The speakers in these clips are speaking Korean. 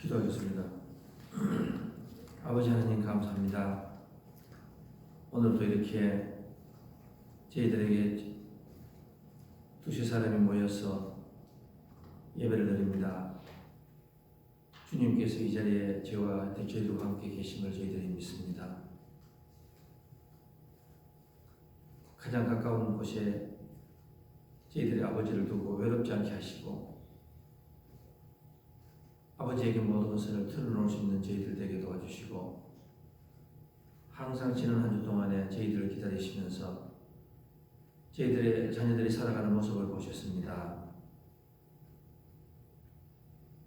기도하겠습니다. 아버지 하나님 감사합니다. 오늘도 이렇게 저희들에게 두세 사람이 모여서 예배를 드립니다. 주님께서 이 자리에 저와 저희들과 함께 계심을 저희들이 믿습니다. 가장 가까운 곳에 저희들의 아버지를 두고 외롭지 않게 하시고 아버지에게 모든 것을 털어놓을 수 있는 저희들 되게 도와주시고 항상 지난 한 주 동안에 저희들을 기다리시면서 저희들의 자녀들이 살아가는 모습을 보셨습니다.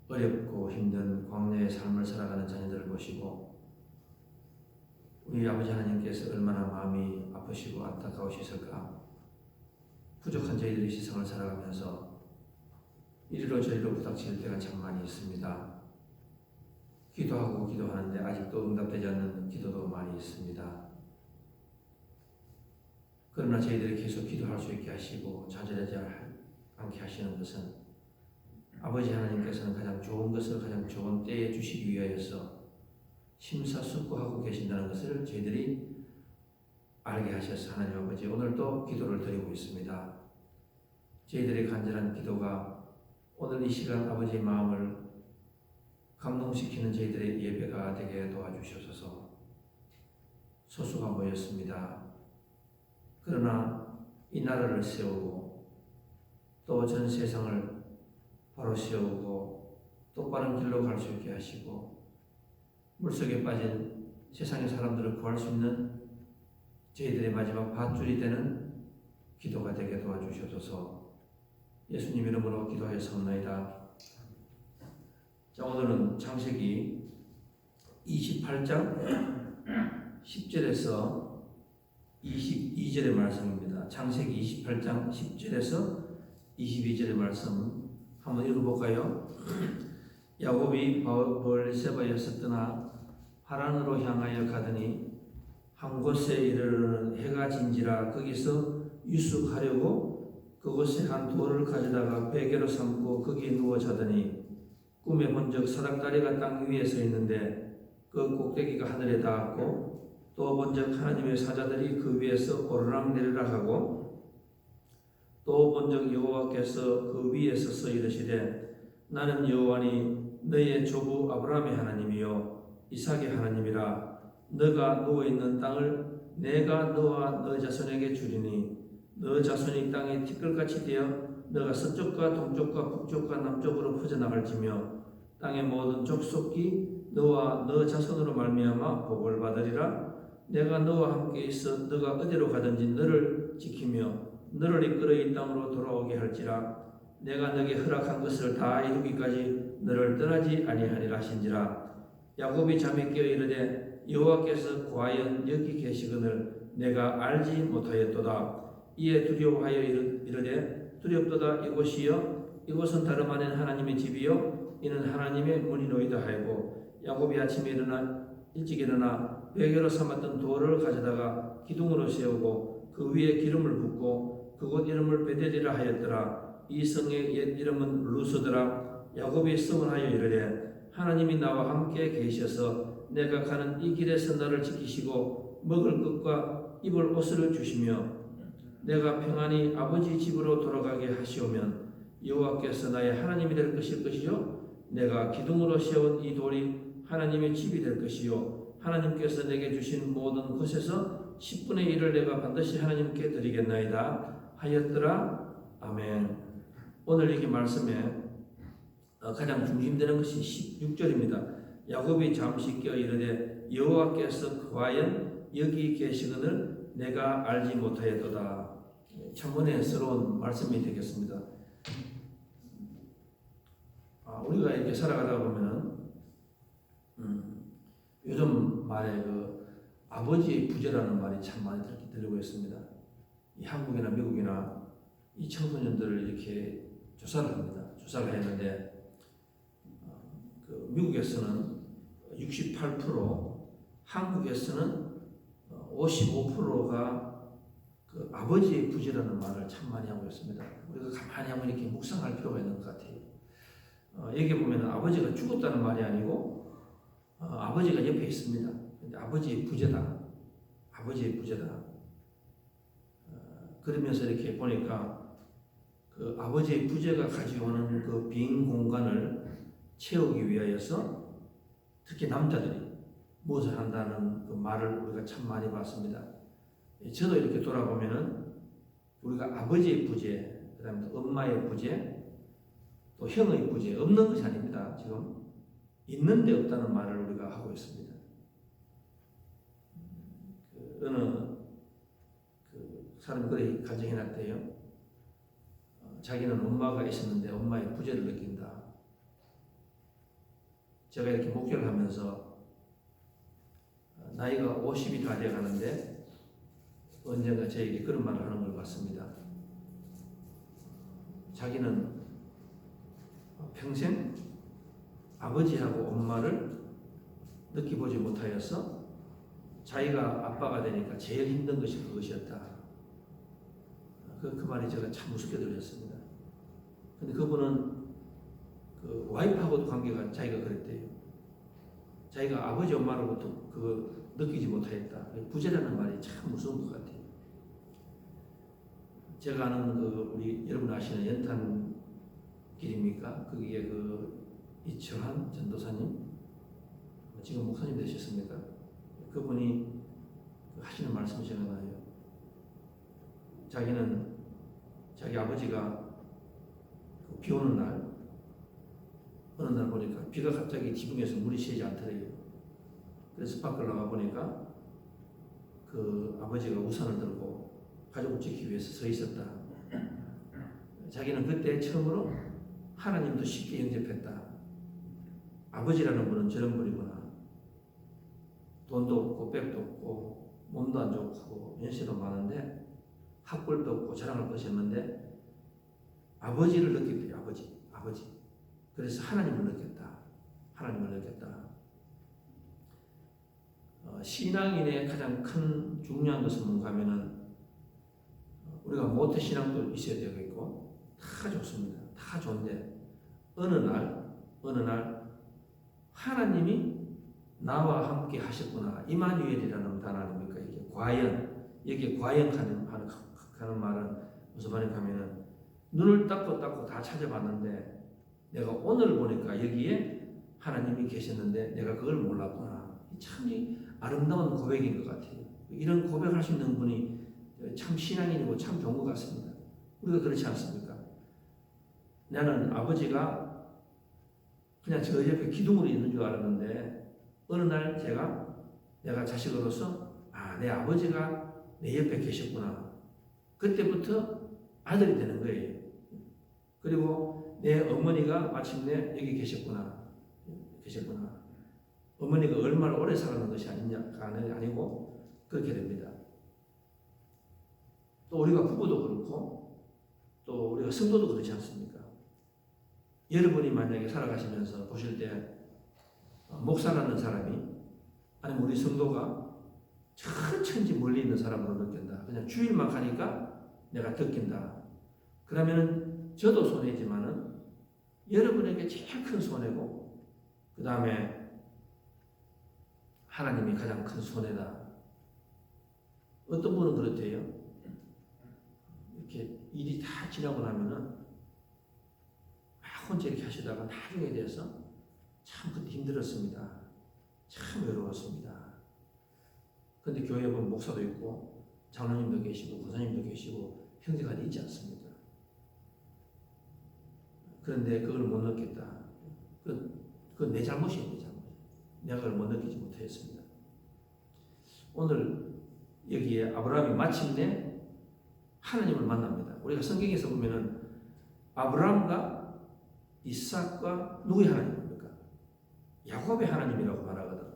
어렵고 힘든 광야의 삶을 살아가는 자녀들을 보시고 우리 아버지 하나님께서 얼마나 마음이 아프시고 안타까우셨을까. 부족한 저희들이 세상을 살아가면서 이리로 저리로 부닥칠 때가 참 많이 있습니다. 기도하고 기도하는데 아직도 응답되지 않는 기도도 많이 있습니다. 그러나 저희들이 계속 기도할 수 있게 하시고 좌절하지 않게 하시는 것은 아버지 하나님께서는 가장 좋은 것을 가장 좋은 때에 주시기 위하여서 심사숙고하고 계신다는 것을 저희들이 알게 하셔서 하나님 아버지 오늘도 기도를 드리고 있습니다. 저희들의 간절한 기도가 오늘 이 시간 아버지의 마음을 감동시키는 저희들의 예배가 되게 도와주셔서 소수가 모였습니다. 그러나 이 나라를 세우고 또 전 세상을 바로 세우고 똑바른 길로 갈 수 있게 하시고 물속에 빠진 세상의 사람들을 구할 수 있는 저희들의 마지막 밧줄이 되는 기도가 되게 도와주셔서 예수님 이름으로 기도하였사옵나이다. 자, 오늘은 창세기 28장 10절에서 22절의 말씀입니다. 창세기 28장 10절에서 22절의 말씀 한번 읽어볼까요? 야곱이 브엘세바에서 떠나 하란으로 향하여 가더니 한 곳에 이르러는 해가 진지라 거기서 유숙하려고 그곳에 한 돌을 가져다가 베개로 삼고 거기에 누워 자더니 꿈에 본적 사닥다리가 땅 위에 서 있는데 그 꼭대기가 하늘에 닿았고 또 본적 하나님의 사자들이 그 위에서 오르락 내리락 하고 또 본적 여호와께서 그 위에 서서 이르시되 나는 여호와니 너의 조부 아브라함의 하나님이요 이삭의 하나님이라. 너가 누워있는 땅을 내가 너와 너 자손에게 주리니 너 자손이 땅에 티끌같이 되어 너가 서쪽과 동쪽과 북쪽과 남쪽으로 퍼져나갈지며 땅의 모든 족속이 너와 너 자손으로 말미암아 복을 받으리라. 내가 너와 함께 있어 너가 어디로 가든지 너를 지키며 너를 이끌어 이 땅으로 돌아오게 할지라. 내가 너에게 허락한 것을 다 이루기까지 너를 떠나지 아니하리라 하신지라. 야곱이 잠에 깨어 이르되 여호와께서 과연 여기 계시거늘 내가 알지 못하였도다. 이에 두려워하여 이르되 두렵도다. 이곳이여 이곳은 다름 아닌 하나님의 집이요 이는 하나님의 문이로이다 하고 야곱이 아침에 일찍 일어나 베개로 삼았던 돌을 가져다가 기둥으로 세우고 그 위에 기름을 붓고 그곳 이름을 베델이라 하였더라. 이 성의 옛 이름은 루스더라. 야곱이 서문하여 이르되 하나님이 나와 함께 계셔서 내가 가는 이 길에서 나를 지키시고 먹을 것과 입을 옷을 주시며 내가 평안히 아버지 집으로 돌아가게 하시오면 여호와께서 나의 하나님이 될 것이요 내가 기둥으로 세운 이 돌이 하나님의 집이 될 것이요 하나님께서 내게 주신 모든 것에서 10분의 1을 내가 반드시 하나님께 드리겠나이다 하였더라. 아멘. 오늘 이렇게 말씀에 가장 중심되는 것이 16절입니다. 야곱이 잠시 깨어 이르되 여호와께서 과연 여기 계시거늘 내가 알지 못하였도다. 참 은혜스러운 말씀이 되겠습니다. 우리가 이렇게 살아가다 보면은 요즘 말에 그 아버지의 부재라는 말이 참 많이 들리고 있습니다. 이 한국이나 미국이나 이 청소년들을 이렇게 조사를 합니다. 조사를 했는데 그 미국에서는 68%, 한국에서는 55%가 그 아버지의 부재라는 말을 참 많이 하고 있습니다. 우리가 가만히 한번 이렇게 묵상할 필요가 있는 것 같아요. 여기 보면 아버지가 죽었다는 말이 아니고 아버지가 옆에 있습니다. 근데 아버지의 부재다. 아버지의 부재다. 그러면서 이렇게 보니까 그 아버지의 부재가 가져오는 그 빈 공간을 채우기 위하여서 특히 남자들이 무엇을 한다는 그 말을 우리가 참 많이 봤습니다. 저도 이렇게 돌아보면은 우리가 아버지의 부재, 그 다음에 엄마의 부재, 또 형의 부재, 없는 것이 아닙니다. 지금 있는데 없다는 말을 우리가 하고 있습니다. 어느 사람이 그래 가정해놨대요. 자기는 엄마가 있었는데 엄마의 부재를 느낀다. 제가 이렇게 목회를 하면서 나이가 50이 다 돼가는데 언젠가 저에게 그런 말을 하는 걸 봤습니다. 자기는 평생 아버지하고 엄마를 느껴보지 못하여서 자기가 아빠가 되니까 제일 힘든 것이 그것이었다. 그 말이 제가 참 무섭게 들렸습니다. 근데 그분은 그 와이프하고도 관계가 자기가 그랬대요. 자기가 아버지 엄마로부터 그 느끼지 못하였다. 부재라는 말이 참 무서운 것 같아요. 제가 아는 그 우리 여러분 아시는 연탄길입니까? 거기에 그 이철한 전도사님 지금 목사님 되셨습니까? 그분이 하시는 말씀이 생각나요. 자기는 자기 아버지가 비 오는 날 어느 날 보니까 비가 갑자기 지붕에서 물이 새지 않더래요. 그래서 밖을 나가 보니까 그 아버지가 우산을 들고 가족을 지키기 위해서 서 있었다. 자기는 그때 처음으로 하나님도 쉽게 영접했다. 아버지라는 분은 저런 분이구나. 돈도 없고 백도 없고 몸도 안 좋고 연세도 많은데 학벌도 없고 자랑할 것이 없는데 아버지를 느꼈대요. 아버지. 그래서 하나님을 느꼈다. 하나님을 느꼈다. 신앙인의 가장 큰 중요한 것은 뭔가 하면은 우리가 모태 신앙도 있어야 되겠고 다 좋습니다. 다 좋은데 어느 날 하나님이 나와 함께 하셨구나. 이마누엘이라는 단어 아닙니까? 이게 과연, 여기에 과연하는 말은 무슨 말인가 하면은 눈을 닦고 다 찾아봤는데 내가 오늘 보니까 여기에 하나님이 계셨는데 내가 그걸 몰랐구나. 참 아름다운 고백인 것 같아요. 이런 고백할 수 있는 분이 참 신앙인이고 참 좋은 것 같습니다. 우리가 그렇지 않습니까? 나는 아버지가 그냥 저 옆에 기둥으로 있는 줄 알았는데 어느 날 내가 자식으로서 내 아버지가 내 옆에 계셨구나. 그때부터 아들이 되는 거예요. 그리고 내 어머니가 마침내 여기 계셨구나. 어머니가 얼마나 오래 살았는 것이 아니고 그렇게 됩니다. 또 우리가 부부도 그렇고 또 우리가 성도도 그렇지 않습니까? 여러분이 만약에 살아가시면서 보실 때 목사라는 사람이 아니면 우리 성도가 천천히 멀리 있는 사람으로 느낀다. 그냥 주일만 가니까 내가 듣긴다. 그러면은 저도 손해지만은 여러분에게 제일 큰 손해고 그 다음에 하나님이 가장 큰 손해다. 어떤 분은 그렇대요. 이렇게 일이 다 지나고 나면은 혼자 이렇게 하시다가 나중에 돼서 참 그때 힘들었습니다. 참 외로웠습니다. 근데 교회에 보면 목사도 있고 장로님도 계시고 권사님도 계시고 형제가 있지 않습니까? 그런데 그걸 못 느꼈다. 그건 내 잘못이에요. 내 잘못. 내가 그걸 못 느끼지 못했습니다. 오늘 여기에 아브라함이 마침내 하나님을 만납니다. 우리가 성경에서 보면은 아브라함과 이삭과 누구의 하나님입니까? 야곱의 하나님이라고 말하거든.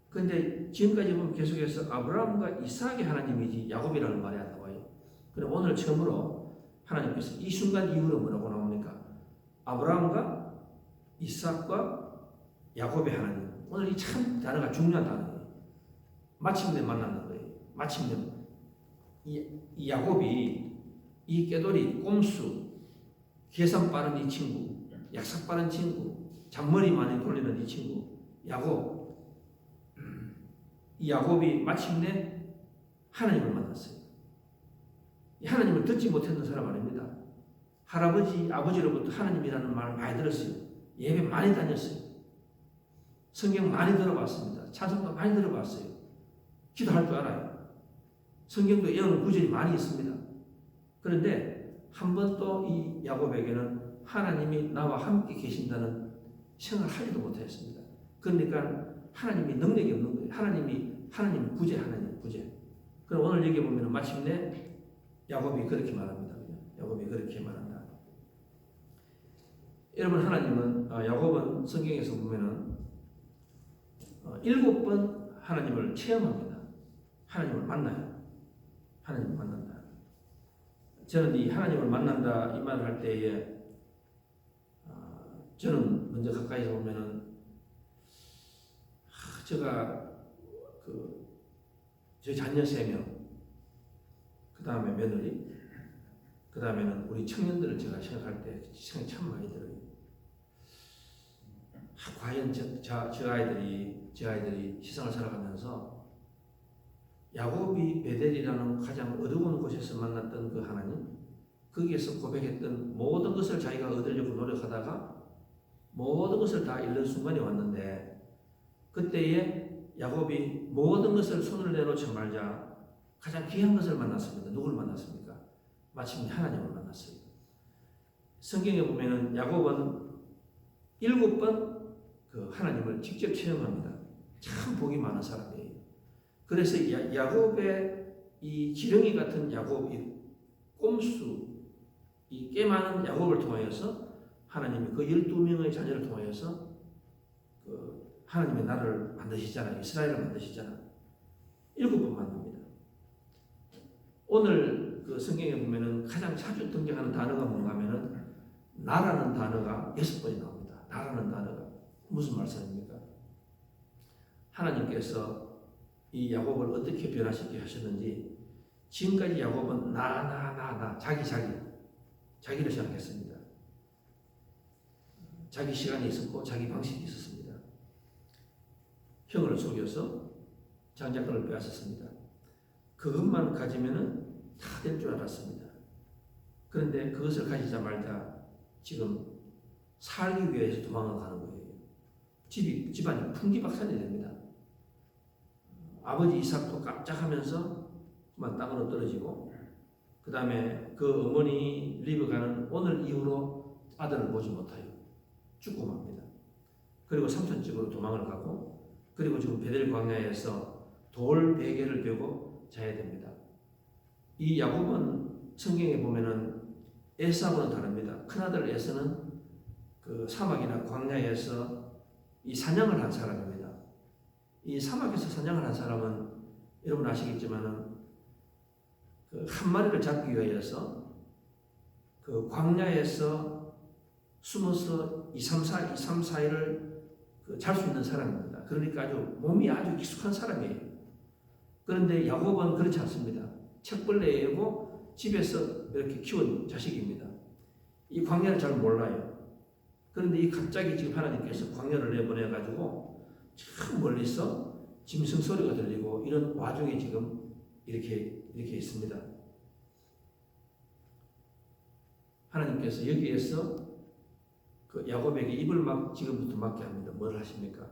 그런데 지금까지 보면 계속해서 아브라함과 이삭의 하나님이지 야곱이라는 말이 안 나와요. 그럼 오늘 처음으로 하나님께서 이 순간 이후로 뭐라고 나옵니까? 아브라함과 이삭과 야곱의 하나님. 오늘 이 참 단어가 중요한 단어예요. 마침내 만나는 거예요. 마침내 이 야곱이 이 깨돌이 꼼수 계산 빠른 이 친구 약삭 빠른 친구, 잔머리 많이 돌리는 이 친구 야곱. 이 야곱이 마침내 하나님을 만났어요. 하나님을 듣지 못했던 사람 아닙니다. 할아버지, 아버지로부터 하나님이라는 말을 많이 들었어요. 예배 많이 다녔어요. 성경 많이 들어봤습니다. 찬송도 많이 들어봤어요. 기도할 줄 알아요. 성경도 외우는 구절이 많이 있습니다. 그런데 한 번도 이 야곱에게는 하나님이 나와 함께 계신다는 생각을 하지도 못했습니다. 그러니까 하나님이 능력이 없는 거예요. 하나님 부재, 하나님 부재. 그럼 오늘 여기 보면 마침내 야곱이 그렇게 말합니다. 야곱이 그렇게 말한다. 여러분, 야곱은 성경에서 보면은 7번 하나님을 체험합니다. 하나님을 만나요. 하나님을 만난다. 저는 이 하나님을 만난다 이 말을 할 때에 저는 먼저 가까이서 보면은 제가 저희 자녀 3명, 그 다음에 며느리, 그 다음에는 우리 청년들을 제가 생각할 때 생각이 참 많이 들어요. 과연 저 아이들이 세상을 살아가면서 야곱이 베델이라는 가장 어두운 곳에서 만났던 그 하나님, 거기에서 고백했던 모든 것을 자기가 얻으려고 노력하다가 모든 것을 다 잃는 순간이 왔는데, 그때에 야곱이 모든 것을 손을 내놓지 말자 가장 귀한 것을 만났습니다. 누구를 만났습니까? 마침내 하나님을 만났어요. 성경에 보면은 야곱은 7번 그 하나님을 직접 체험합니다. 참 복이 많은 사람이에요. 그래서 야곱의 이 지렁이 같은 야곱, 이 꼼수, 이 꽤 많은 야곱을 통하여서 하나님이 그 12명의 자녀를 통하여서 하나님의 나라를 만드시잖아요. 이스라엘을 만드시잖아요. 7번 만납니다. 오늘 그 성경에 보면은 가장 자주 등장하는 단어가 뭔가 하면은 나라는 단어가 6번이 나옵니다. 나라는 단어가 무슨 말씀입니까? 하나님께서 이 야곱을 어떻게 변화시키게 하셨는지, 지금까지 야곱은 나 자기를 생각했습니다. 자기 시간이 있었고 자기 방식이 있었습니다. 형을 속여서 장자권을 빼앗았습니다. 그것만 가지면은 다 될 줄 알았습니다. 그런데 그것을 가지자마자 지금 살기 위해서 도망을 가는 거예요. 집안이 풍기박산이 됩니다. 아버지 이삭도 깜짝하면서 그만 땅으로 떨어지고, 그 다음에 그 어머니 리브가는 오늘 이후로 아들을 보지 못하여 죽고 맙니다. 그리고 삼촌 집으로 도망을 가고, 그리고 지금 베델 광야에서 돌 베개를 베고 자야 됩니다. 이 야곱은 성경에 보면은 에사하고는 다릅니다. 큰아들 에사는 그 사막이나 광야에서 이 사냥을 한 사람입니다. 이 사막에서 사냥을 한 사람은 여러분 아시겠지만은 그 한 마리를 잡기 위해서 그 광야에서 숨어서 2, 3, 4일을 잘 수 있는 사람입니다. 그러니까 몸이 아주 익숙한 사람이에요. 그런데 야곱은 그렇지 않습니다. 책벌레이고 집에서 이렇게 키운 자식입니다. 이 광야를 잘 몰라요. 그런데 이 갑자기 지금 하나님께서 광야를 내보내가지고 참 멀리서 짐승 소리가 들리고 이런 와중에 지금 이렇게 있습니다. 하나님께서 여기에서 그 야곱에게 입을 지금부터 막게 합니다. 뭘 하십니까?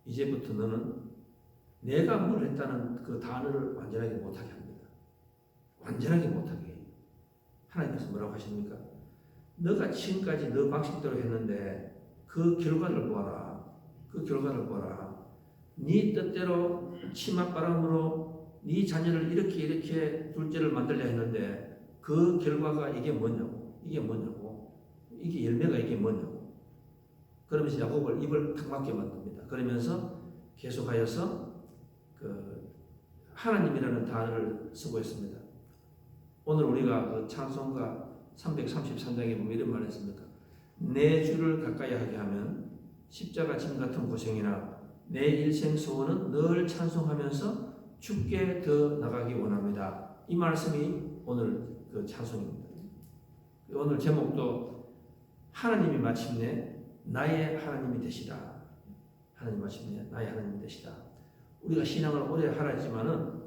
이제부터 너는 내가 뭘 했다는 그 단어를 완전하게 못하게 합니다. 완전하게 못하게 해요. 하나님께서 뭐라고 하십니까? 너가 지금까지 너 방식대로 했는데 그 결과를 보아라. 그 결과를 보아라. 네 뜻대로 치맛바람으로 네 자녀를 이렇게 둘째를 만들려 했는데 그 결과가 이게 뭐냐고. 이게 열매가 이게 뭐냐고. 그러면서 야곱을 입을 탁 막게 만듭니다. 그러면서 계속하여서 그 하나님이라는 단어를 쓰고 있습니다. 오늘 우리가 그 찬송가 333장에 보면 이런 말을 했습니다. 내 주를 가까이 하게 하면 십자가 짐 같은 고생이나 내 일생 소원은 늘 찬송하면서 주께 더 나가기 원합니다. 이 말씀이 오늘 그 찬송입니다. 오늘 제목도 하나님이 마침내 나의 하나님이 되시라. 하나님 마침내 나의 하나님이 되시라. 우리가 신앙을 오래 하지만은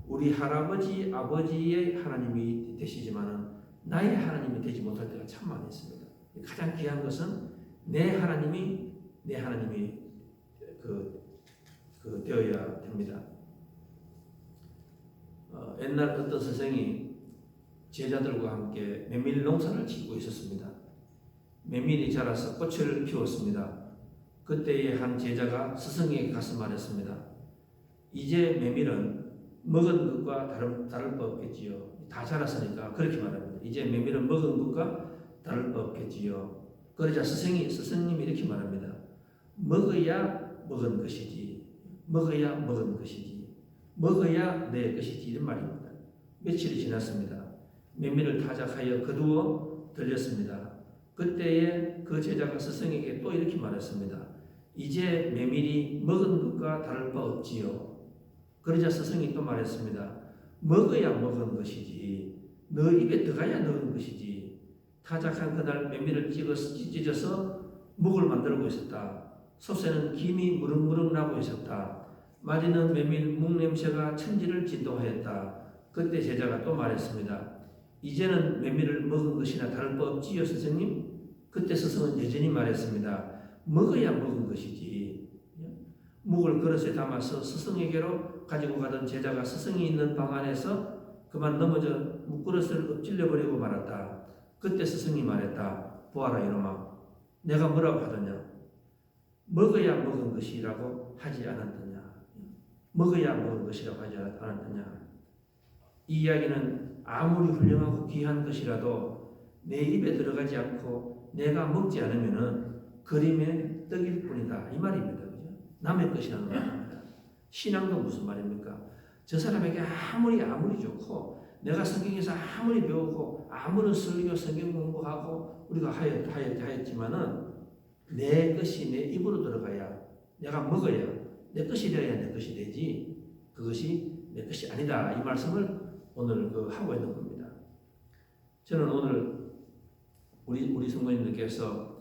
우리 할아버지 아버지의 하나님이 되시지만은 나의 하나님이 되지 못할 때가 참 많이 있습니다. 가장 귀한 것은 내 하나님이 되어야 됩니다. 옛날 어떤 선생이 제자들과 함께 메밀 농사를 짓고 있었습니다. 메밀이 자라서 꽃을 피웠습니다. 그때의 한 제자가 스승에게 가서 말했습니다. 이제 메밀은 먹은 것과 다를 바 없겠지요. 다 자랐으니까 그렇게 말합니다. 이제 메밀은 먹은 것과 다를 바 없겠지요. 그러자 스승님이 이렇게 말합니다. 먹어야 먹은 것이지. 먹어야 먹은 것이지. 먹어야 내 것이지. 이런 말입니다. 며칠이 지났습니다. 메밀을 타작하여 거두어 들렸습니다. 그때에 그 제자가 스승에게 또 이렇게 말했습니다. 이제 메밀이 먹은 것과 다를 바 없지요. 그러자 스승이 또 말했습니다. 먹어야 먹은 것이지. 너 입에 들어가야 넣은 것이지. 타작한 그날 메밀을 찢어서 묵을 만들고 있었다. 솥에는 김이 무릉무릉 나고 있었다. 마리는 메밀 묵 냄새가 천지를 진동하였다. 그때 제자가 또 말했습니다. 이제는 메밀을 먹은 것이나 다를 바 없지요, 선생님? 그때 스승은 여전히 말했습니다. 먹어야 먹은 것이지. 묵을 그릇에 담아서 스승에게로 가지고 가던 제자가 스승이 있는 방 안에서 그만 넘어져 묵그릇을 엎질러버리고 말았다. 그때 스승이 말했다. 보아라 이놈아. 내가 뭐라고 하더냐. 먹어야 먹은 것이라고 하지 않았더냐. 먹어야 먹은 것이라고 하지 않았더냐. 이 이야기는 아무리 훌륭하고 귀한 것이라도 내 입에 들어가지 않고 내가 먹지 않으면은 그림의 떡일 뿐이다. 이 말입니다. 그죠? 남의 것이라는 말입니다. 신앙도 무슨 말입니까? 저 사람에게 아무리 좋고 내가 성경에서 아무리 배우고 아무런 설교 성경 공부하고 우리가 하였지만은 내 것이 내 입으로 들어가야 내가 먹어야 내 것이 되어야 내 것이 되지 그것이 내 것이 아니다. 이 말씀을 오늘 하고 있는 겁니다. 저는 오늘 우리 성도님들께서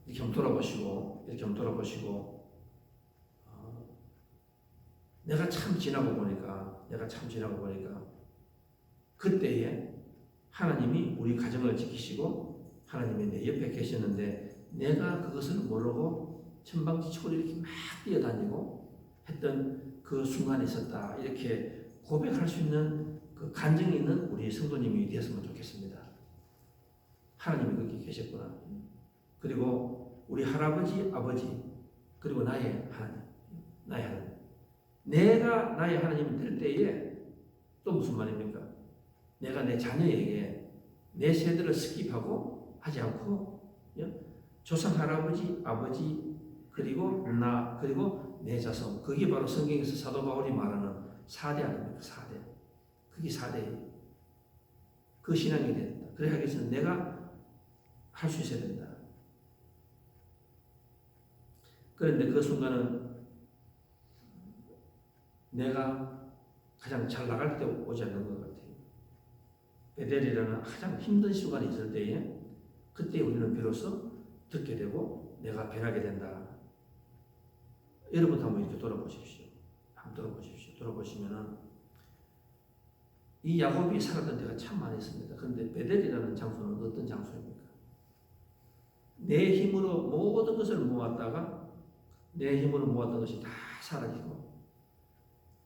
이렇게 한번 돌아보시고 내가 참 지나고 보니까 그때에 하나님이 우리 가정을 지키시고 하나님이 내 옆에 계셨는데 내가 그것을 모르고 천방지축으로 이렇게 막 뛰어다니고 했던 그 순간이 있었다. 이렇게 고백할 수 있는 그 간증이 있는 우리 성도님이 되었으면 좋겠습니다. 하나님이 거기 계셨구나. 그리고 우리 할아버지, 아버지, 그리고 나의 하나님. 내가 나의 하나님이 될 때에 또 무슨 말입니까? 내가 내 자녀에게 내 세대를 스킵하고 하지 않고 조상 할아버지, 아버지, 그리고 나, 그리고 내 자손. 그게 바로 성경에서 사도 바울이 말하는 4대 아닙니까? 4대. 그게 4대예요. 그 신앙이 된다. 그래 하기 위해서는 내가 할 수 있어야 된다. 그런데 그 순간은 내가 가장 잘 나갈 때 오지 않는 것 같아요. 베델이라는 가장 힘든 순간이 있을 때에 그때 우리는 비로소 듣게 되고 내가 변하게 된다. 여러분도 한번 이렇게 돌아보십시오. 돌아보시면은 이 야곱이 살았던 데가 참 많이 있습니다. 그런데 베델이라는 장소는 어떤 장소입니까? 내 힘으로 모든 것을 모았다가 내 힘으로 모았던 것이 다 사라지고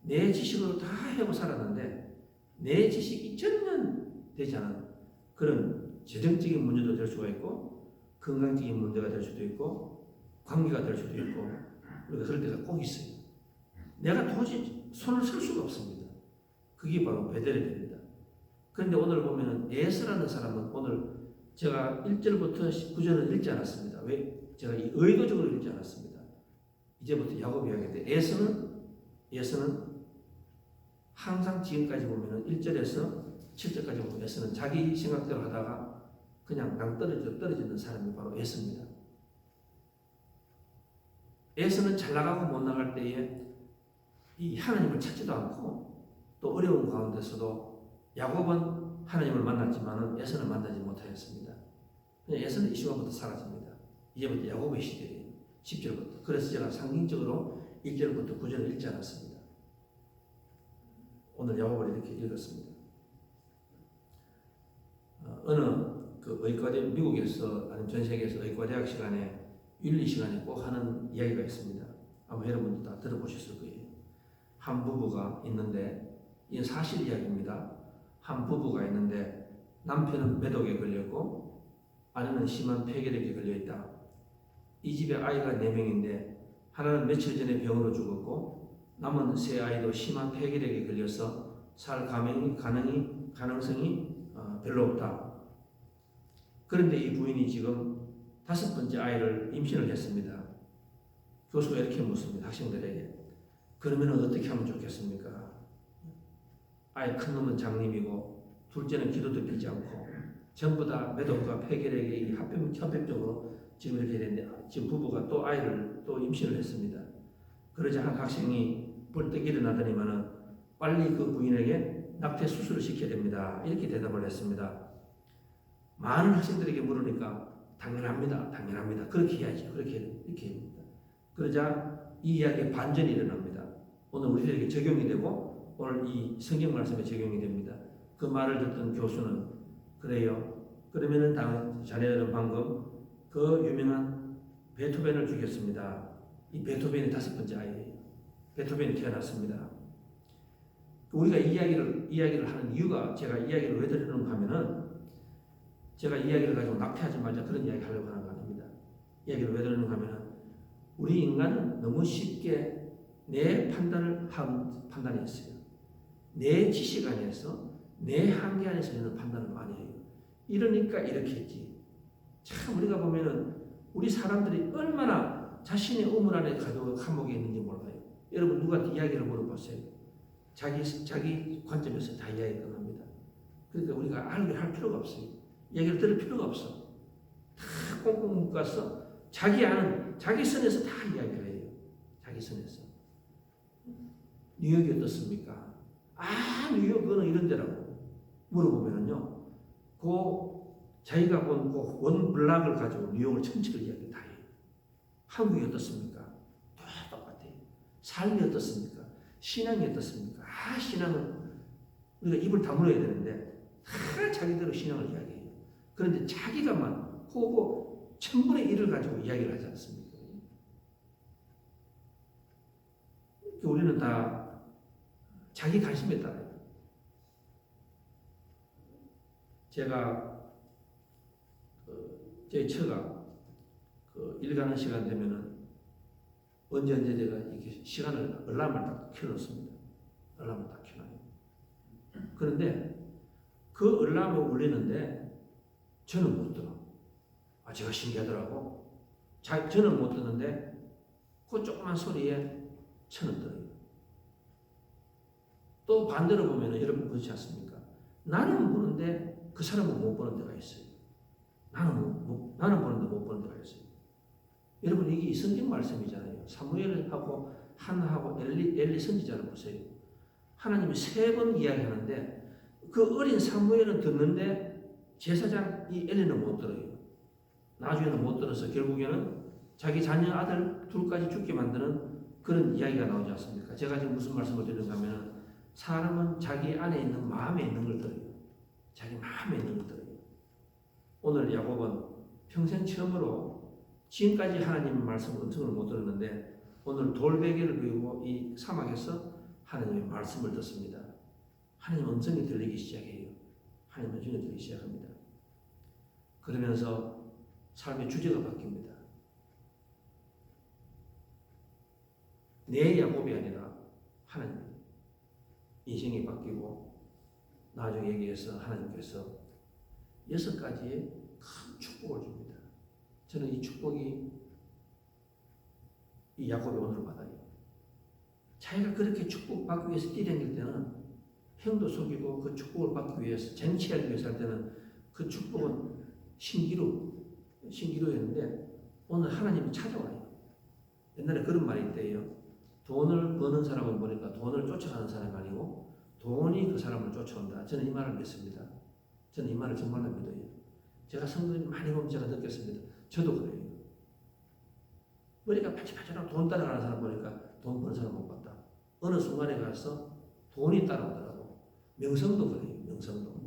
내 지식으로 다 하고 살았는데 내 지식이 전혀 되지 않은 그런 재정적인 문제도 될 수가 있고 건강적인 문제가 될 수도 있고 관계가 될 수도 있고 우리가 그럴 때가 꼭 있어요. 내가 도저히 손을 쓸 수가 없습니다. 그게 바로 베델이 됩니다. 그런데 오늘 보면은 에스라는 사람은 오늘 제가 1절부터 9절은 읽지 않았습니다. 왜? 제가 의도적으로 읽지 않았습니다. 이제부터 야곱 이야기인데 에서는 항상 지금까지 보면은 1절에서 7절까지 보면 에서는 자기 생각대로 하다가 그냥 떨어지는 사람이 바로 에서입니다. 에서는 잘 나가고 못 나갈 때에 이 하나님을 찾지도 않고 또 어려운 가운데서도 야곱은 하나님을 만났지만은 에서는 만나지 못하였습니다. 그냥 에서는 이 시간부터 사라집니다. 이제부터 야곱의 시대예요. 10절부터. 그래서 제가 상징적으로 1절부터 9절을 읽지 않았습니다. 오늘 야곱을 이렇게 읽었습니다. 어느 그 의과대 미국에서 아니면 전 세계에서 의과대학 시간에 윤리 시간에 꼭 하는 이야기가 있습니다. 아마 여러분도 다 들어보셨을 거예요. 한 부부가 있는데 이건 사실 이야기입니다. 한 부부가 있는데 남편은 매독에 걸렸고 아내는 심한 폐결핵에 걸려있다. 이 집에 아이가 4명인데 하나는 며칠 전에 병으로 죽었고 남은 3아이도 심한 폐결핵에 걸려서 살 가능성이 별로 없다. 그런데 이 부인이 지금 5번째 아이를 임신을 했습니다. 교수가 이렇게 묻습니다. 학생들에게. 그러면 어떻게 하면 좋겠습니까? 아이 큰 놈은 장님이고 둘째는 기도도 빌지 않고 전부 다 매독과 폐결핵에 합병적으로 지금 이렇게 됐는데 지금 부부가 또 아이를 또 임신을 했습니다. 그러자 한 학생이 벌떡 일어나더니만은 빨리 그 부인에게 낙태 수술을 시켜야 됩니다. 이렇게 대답을 했습니다. 많은 학생들에게 물으니까 당연합니다. 그렇게 해야죠. 이렇게 합니다. 그러자 이 이야기에 반전이 일어납니다. 오늘 우리들에게 적용이 되고 오늘 이 성경 말씀에 적용이 됩니다. 그 말을 듣던 교수는 그래요. 그러면은 자네들은 방금 그 유명한 베토벤을 죽였습니다. 이 베토벤이 5번째 아이예요. 베토벤이 태어났습니다. 우리가 이야기를 하는 이유가 제가 이야기를 왜 드리는가 하면은 제가 이야기를 가지고 낙태하지 말자 그런 이야기 하려고 하는 거 아닙니다. 이야기를 왜 드리는가 하면은 우리 인간은 너무 쉽게 내 판단을 판단했어요. 내 지식 안에서 내 한계 안에서 저는 판단을 많이 해요. 이러니까 이렇게 했지. 참 우리가 보면은 우리 사람들이 얼마나 자신의 우물 안에 가지고 감옥에 있는지 몰라요. 여러분 누구한테 이야기를 물어보세요. 자기 관점에서 다 이야기 끝납니다. 그러니까 우리가 알게 할 필요가 없어요. 이야기를 들을 필요가 없어. 다 꽁꽁 묶어서 자기 선에서 다 이야기를 해요. 자기 선에서. 뉴욕이 어떻습니까? 뉴욕 그거는 이런 데라고 물어보면은요. 자기가 본 원 블락을 가지고 뉴욕을 전체를 이야기 다 해요. 한국이 어떻습니까? 똑같아요. 삶이 어떻습니까? 신앙이 어떻습니까? 신앙은 우리가 입을 다물어야 되는데 다 자기대로 신앙을 이야기해요. 그런데 자기가만 호고 1000분의 1을 가지고 이야기를 하지 않습니까? 우리는 다 자기 관심에 따라요. 제가 제 처가 일 가는 시간 되면은 언제 제가 이렇게 시간을 알람을 딱 켜놓습니다. 알람을 딱 켜놔요. 그런데 그 알람을 울리는데 저는 못 들어. 제가 신기하더라고. 저는 못 듣는데 그 조그만 소리에 저는 들어요. 또 반대로 보면 여러분 그렇지 않습니까? 나는 보는데 그 사람은 못 보는 데가 있어요. 나는 보는데 못 보는 데가 있어요. 여러분 이게 성경 말씀이잖아요. 사무엘하고 한나하고 엘리 선지자를 보세요. 하나님이 3번 이야기하는데 그 어린 사무엘은 듣는데 제사장 이 엘리는 못 들어요. 나중에는 못 들어서 결국에는 자기 자녀 아들 둘까지 죽게 만드는 그런 이야기가 나오지 않습니까? 제가 지금 무슨 말씀을 드리는가 하면 사람은 자기 안에 있는 마음에 있는 걸 들어요. 자기 마음에 있는 걸 들어요. 오늘 야곱은 평생 처음으로 지금까지 하나님 말씀을 음성을 못 들었는데 오늘 돌베개를 그리고 이 사막에서 하나님의 말씀을 듣습니다. 하나님 음성이 들리기 시작해요. 하나님 음성이 들리기 시작합니다. 그러면서 삶의 주제가 바뀝니다. 내 야곱이 아니라 하나님 인생이 바뀌고 나중에 얘기해서 하나님께서 6가지의 큰 축복을 줍니다. 저는 이 축복이 이 야곱이 오늘 받아요. 자기가 그렇게 축복받기 위해서 뛰어다닐 때는 형도 속이고 그 축복을 받기 위해서 쟁취하기 위해서 할 때는 그 축복은 신기루였는데 오늘 하나님이 찾아와요. 옛날에 그런 말이 있대요. 돈을 버는 사람은 보니까 돈을 쫓아가는 사람이 아니고 돈이 그 사람을 쫓아온다. 저는 이 말을 믿습니다. 저는 이 말을 정말로 믿어요. 제가 성도님 많이 보면 제가 느꼈습니다. 저도 그래요. 머리가 반짝반짝하고 돈 따라가는 사람 보니까 돈 버는 사람 못 봤다. 어느 순간에 가서 돈이 따라오더라고. 명성도 그래요. 명성도.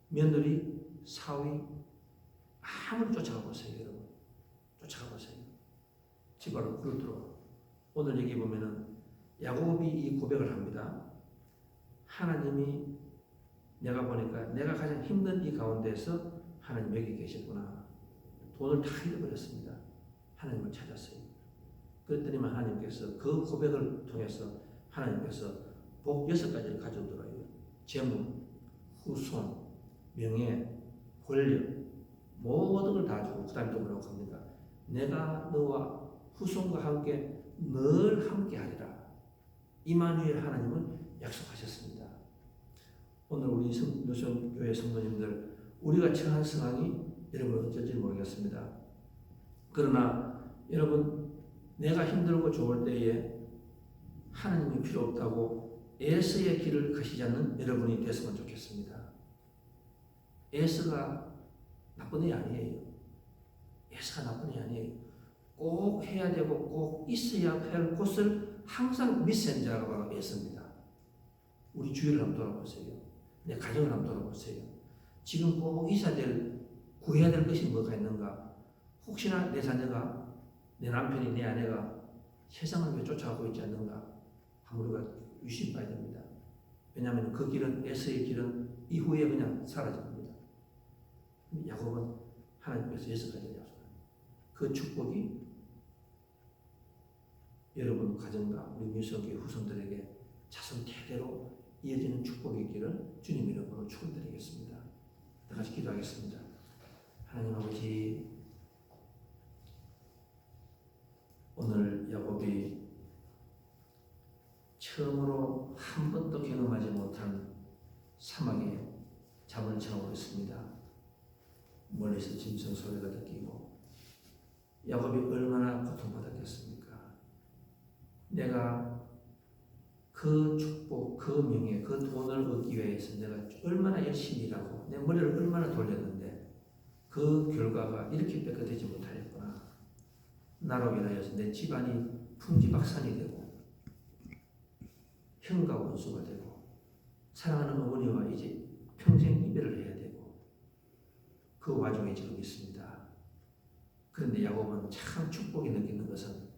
며느리, 사위 아무리 쫓아가 보세요, 여러분. 쫓아가 보세요. 집 안으로 불을 들어와. 오늘 여기 보면은 야곱이 이 고백을 합니다. 하나님이 내가 보니까 내가 가장 힘든 이 가운데서 하나님 여기 계셨구나. 돈을 다 잃어버렸습니다. 하나님을 찾았어요. 그랬더니만 하나님께서 그 고백을 통해서 하나님께서 복 6가지를 가져오더라고요. 재물, 후손, 명예, 권력 모든 걸 다 주고 그 다음에 또 뭐라고 합니까? 내가 너와 후손과 함께 늘 함께 하리라. 이마누엘 하나님은 약속하셨습니다. 오늘 우리 노션교회 성도님들 우리가 처한 상황이 여러분 어쩔지 모르겠습니다. 그러나 여러분 내가 힘들고 좋을 때에 하나님이 필요 없다고 에스의 길을 가시지 않는 여러분이 됐으면 좋겠습니다. 에스가 나쁜 애 아니에요. 에스가 나쁜 애 아니에요. 꼭 해야 되고 꼭 있어야 할 곳을 항상 미센자가 바로 에스입니다. 우리 주위를 한번 돌아보세요. 내 가정을 한번 돌아보세요. 지금 꼭 있어야 될, 구해야 될 것이 뭐가 있는가? 혹시나 내 자녀가, 내 남편이, 내 아내가 세상을 왜 쫓아가고 있지 않는가? 한번 우리가 유심해야 됩니다. 왜냐하면 그 길은, 에스의 길은 이후에 그냥 사라집니다. 야곱은 하나님께서 6가지를 약속합니다. 그 축복이 여러분 가정과 우리 미성교회 후손들에게 자손 대대로 이어지는 축복의 길을 주님 이름으로 축원드리겠습니다. 다 같이 기도하겠습니다. 하나님 아버지, 오늘 야곱이 처음으로 한 번도 경험하지 못한 사막에 잠을 자고 있습니다. 멀리서 짐승 소리가 듣기고 야곱이 얼마나 고통받았겠습니까? 내가 그 축복, 그 명예, 그 돈을 얻기 위해서 내가 얼마나 열심히 일하고 내 머리를 얼마나 돌렸는데 그 결과가 이렇게 뺏겨되지 못하였구나. 나로 인하여서 내 집안이 풍지박산이 되고 형과 원수가 되고 사랑하는 어머니와 이제 평생 이별을 해야 되고 그 와중에 지금 있습니다. 그런데 야곱은 참 축복이 느끼는 것은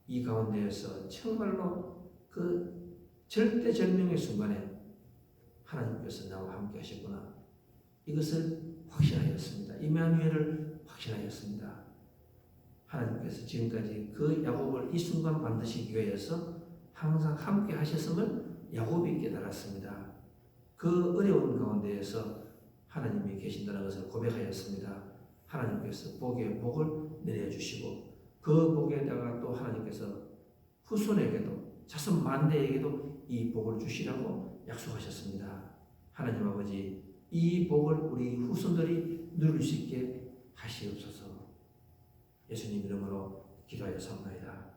이 가운데에서 정말로 그 절대절명의 순간에 하나님께서 나와 함께 하셨구나. 이것을 확신하였습니다. 이마누엘을 확신하였습니다. 하나님께서 지금까지 그 야곱을 이 순간 만드시기 위해서 항상 함께 하셨음을 야곱이 깨달았습니다. 그 어려운 가운데에서 하나님이 계신다는 것을 고백하였습니다. 하나님께서 복에 복을 내려주시고 그 복에다가 또 하나님께서 후손에게도 자손 만대에게도 이 복을 주시라고 약속하셨습니다. 하나님 아버지, 이 복을 우리 후손들이 누릴 수 있게 하시옵소서. 예수님 이름으로 기도하여 사옵나이다.